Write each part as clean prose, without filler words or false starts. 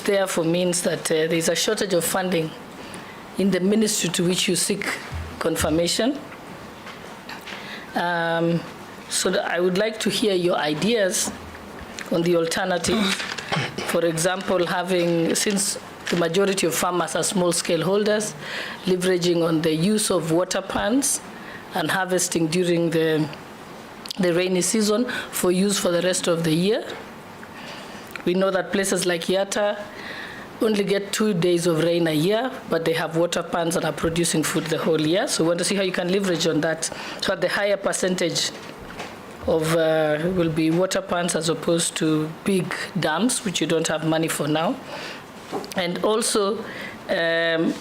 therefore means that there is a shortage of funding in the ministry to which you seek confirmation. So I would like to hear your ideas on the alternative. For example, since the majority of farmers are small-scale holders, leveraging on the use of water pans and harvesting during the rainy season for use for the rest of the year. We know that places like Yatta only get 2 days of rain a year, but they have water pans and are producing food the whole year. So we want to see how you can leverage on that. So that the higher percentage of will be water pans as opposed to big dams, which you don't have money for now. And also, how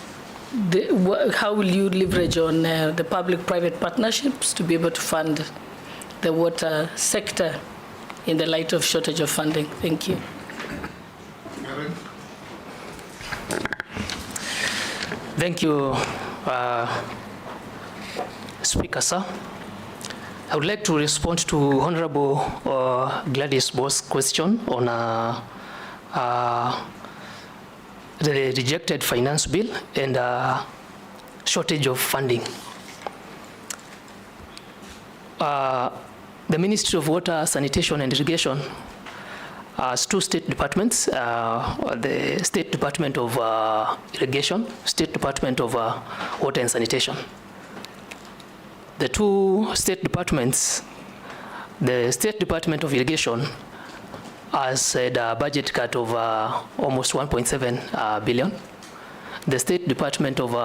will you leverage on the public-private partnerships to be able to fund the water sector in the light of shortage of funding? Thank you. Thank you, Speaker, sir. I would like to respond to Honorable Gladys Boss' question on the rejected finance bill and shortage of funding. The Ministry of Water, Sanitation and Irrigation has 2 state departments, the State Department of Irrigation, State Department of Water and Sanitation. The 2 state departments, the State Department of Irrigation has had a budget cut of almost 1.7 billion. The State Department of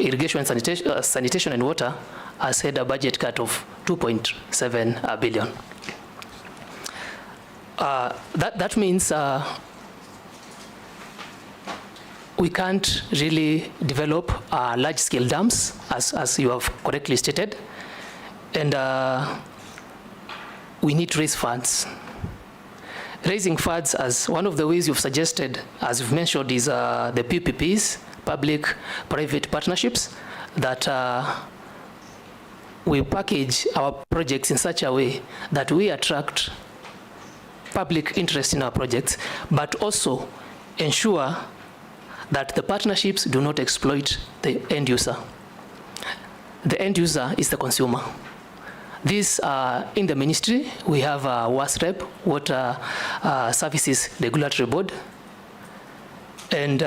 Irrigation and Sanitation and Water has had a budget cut of 2.7 billion. That means we can't really develop large-scale dams, as you have correctly stated, and we need to raise funds. Raising funds, as one of the ways you've suggested, as you've mentioned, is the PPPs, public-private partnerships, that we package our projects in such a way that we attract public interest in our projects, but also ensure that the partnerships do not exploit the end user. The end user is the consumer. This, in the ministry, we have WASREB, Water Services Regulatory Board, and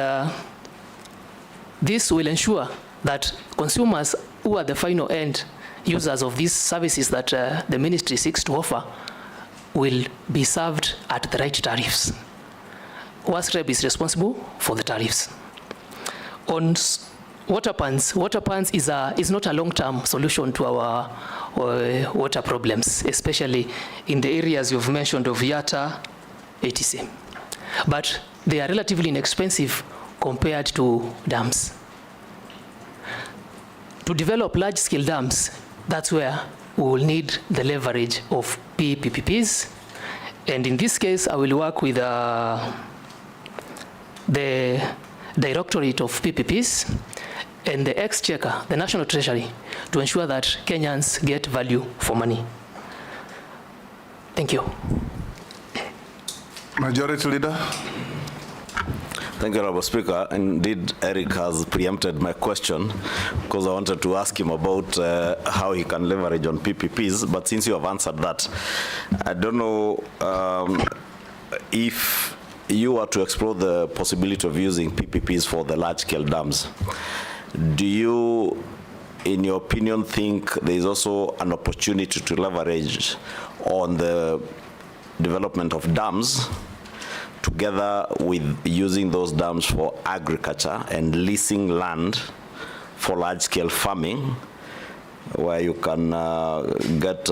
this will ensure that consumers who are the final end users of these services that the ministry seeks to offer will be served at the right tariffs. WASREB is responsible for the tariffs. On water pans is not a long-term solution to our water problems, especially in the areas you've mentioned of Yatta, etc. But they are relatively inexpensive compared to dams. To develop large-scale dams, that's where we will need the leverage of PPPs. And in this case, I will work with the Directorate of PPPs and the Exchequer, the National Treasury, to ensure that Kenyans get value for money. Thank you. Majority Leader. Thank you, Honorable Speaker. Indeed, Eric has preempted my question because I wanted to ask him about how he can leverage on PPPs, but since you have answered that, I don't know if you were to explore the possibility of using PPPs for the large-scale dams. Do you, in your opinion, think there is also an opportunity to leverage on the development of dams together with using those dams for agriculture and leasing land for large-scale farming, where you can get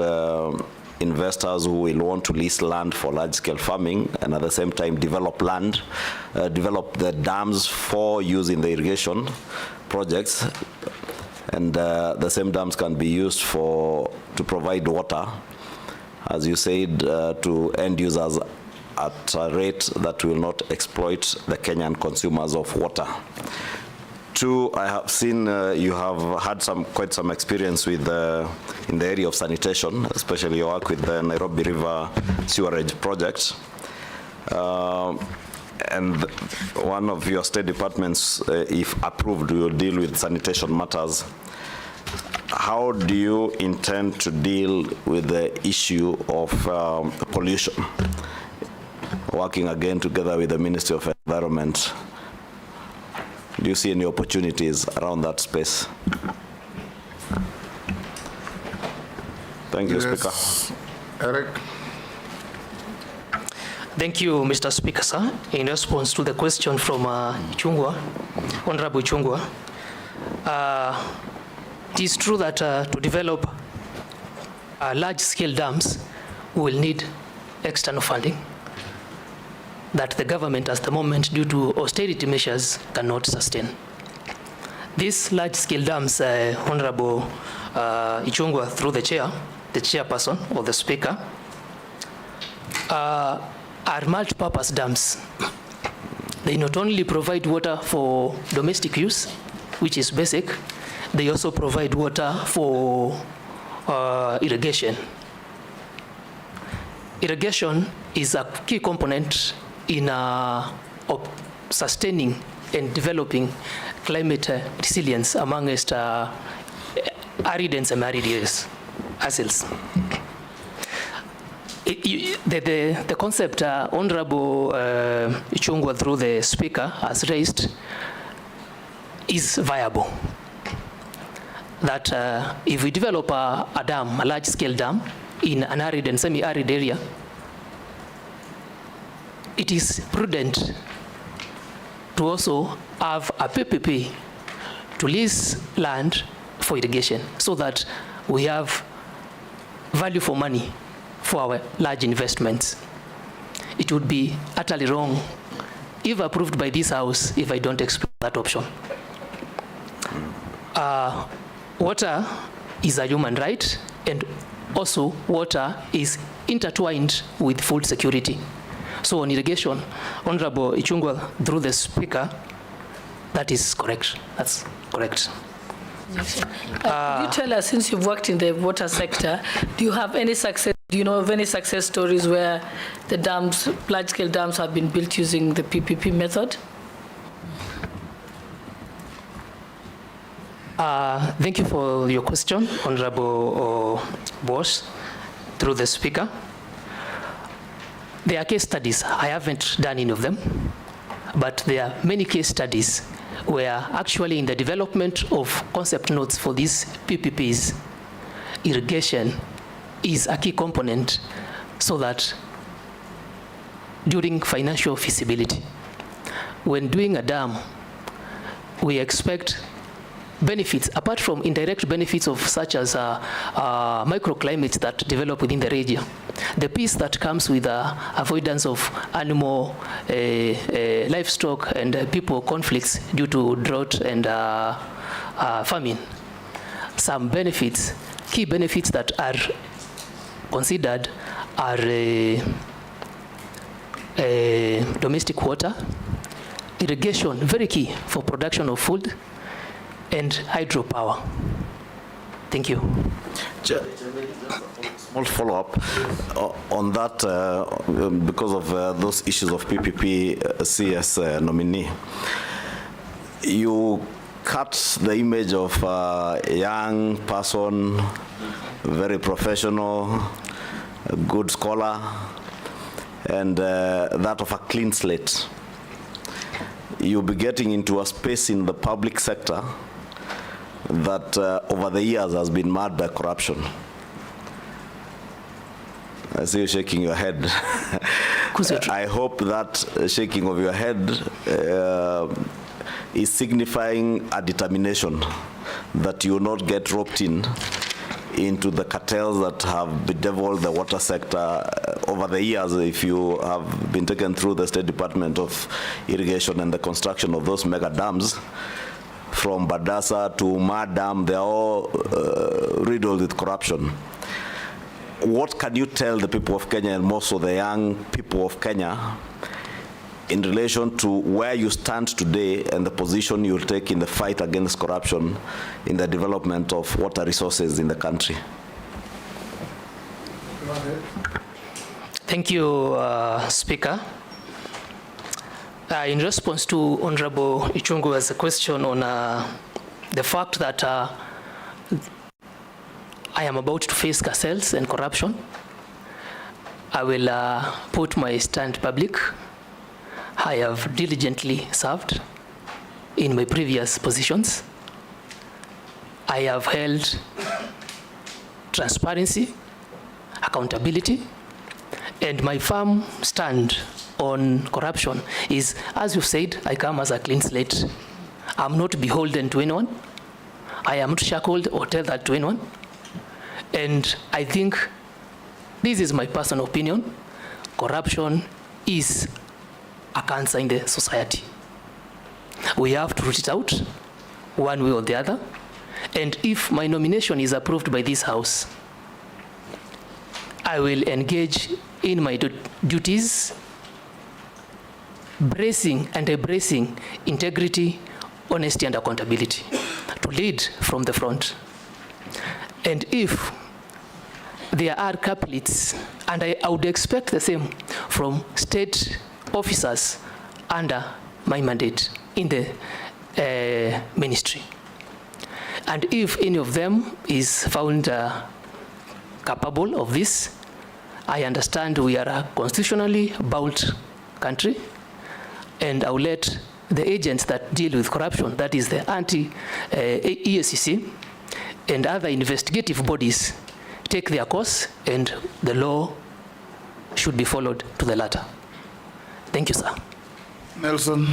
investors who will want to lease land for large-scale farming and at the same time develop land, develop the dams for use in the irrigation projects, and the same dams can be used to provide water, as you said, to end users at a rate that will not exploit the Kenyan consumers of water. Two, I have seen you have had quite some experience with in the area of sanitation, especially your work with the Nairobi River Sewerage Project. and one of your state departments, if approved, will deal with sanitation matters. How do you intend to deal with the issue of pollution? Working again together with the Ministry of Environment, do you see any opportunities around that space? Thank you, Speaker. Erick. Thank you, Mr. Speaker, sir. In response to the question from Chungwa, Honorable Chungwa, it is true that to develop large-scale dams, we will need external funding that the government at the moment, due to austerity measures, cannot sustain. These large-scale dams, Honorable Ichungwa, through the chairperson or the speaker, are multi-purpose dams. They not only provide water for domestic use, which is basic, they also provide water for irrigation. Irrigation is a key component in sustaining and developing climate resilience amongst arid and semi-arid areas. The concept Honorable Ichungwa, through the speaker, has raised is viable. That if we develop a dam, a large-scale dam, in an arid and semi-arid area, it is prudent to also have a PPP to lease land for irrigation, so that we have value for money for our large investments. It would be utterly wrong, if approved by this House, if I don't explore that option. Water is a human right, and also water is intertwined with food security. So on irrigation, Honorable Ichungwa, through the speaker, that is correct. That's correct. Could you tell us, since you've worked in the water sector, do you have any success? Do you know of any success stories where the dams, large-scale dams, have been built using the PPP method? Thank you for your question, Honorable Bosch, through the speaker. There are case studies. I haven't done any of them, but there are many case studies where actually in the development of concept notes for these PPPs, irrigation is a key component, so that during financial feasibility, when doing a dam, we expect benefits, apart from indirect benefits of such as microclimates that develop within the region. The piece that comes with avoidance of animal, livestock, and people conflicts due to drought and famine. Some benefits, key benefits that are considered are domestic water, irrigation, very key for production of food, and hydropower. Thank you. Small follow-up on that, because of those issues of PPP CS nominee. You cut the image of a young person, very professional, a good scholar, and that of a clean slate. You'll be getting into a space in the public sector that over the years has been marred by corruption. I see you shaking your head. I hope that shaking of your head is signifying a determination that you will not get roped into the cartels that have bedeviled the water sector over the years. If you have been taken through the State Department of Irrigation and the construction of those mega dams, from Badasa to Ma Dam, they're all riddled with corruption. What can you tell the people of Kenya, and more so the young people of Kenya, in relation to where you stand today and the position you'll take in the fight against corruption in the development of water resources in the country? Thank you, Speaker. In response to Honorable Ichungu's question on the fact that I am about to face cartels and corruption, I will put my stand public. I have diligently served in my previous positions. I have held transparency, accountability, and my firm stand on corruption is, as you said, I come as a clean slate. I'm not beholden to anyone. I am not shackled or tell that to anyone. And I think this is my personal opinion. Corruption is a cancer in the society. We have to root it out one way or the other. And if my nomination is approved by this House, I will engage in my duties, bracing and embracing integrity, honesty, and accountability to lead from the front. And if there are culprits, and I would expect the same from state officers under my mandate in the ministry. And if any of them is found capable of this, I understand we are a constitutionally bound country, and I will let the agents that deal with corruption, that is the EACC and other investigative bodies, take their course, and the law should be followed to the letter. Thank you, sir. Nelson.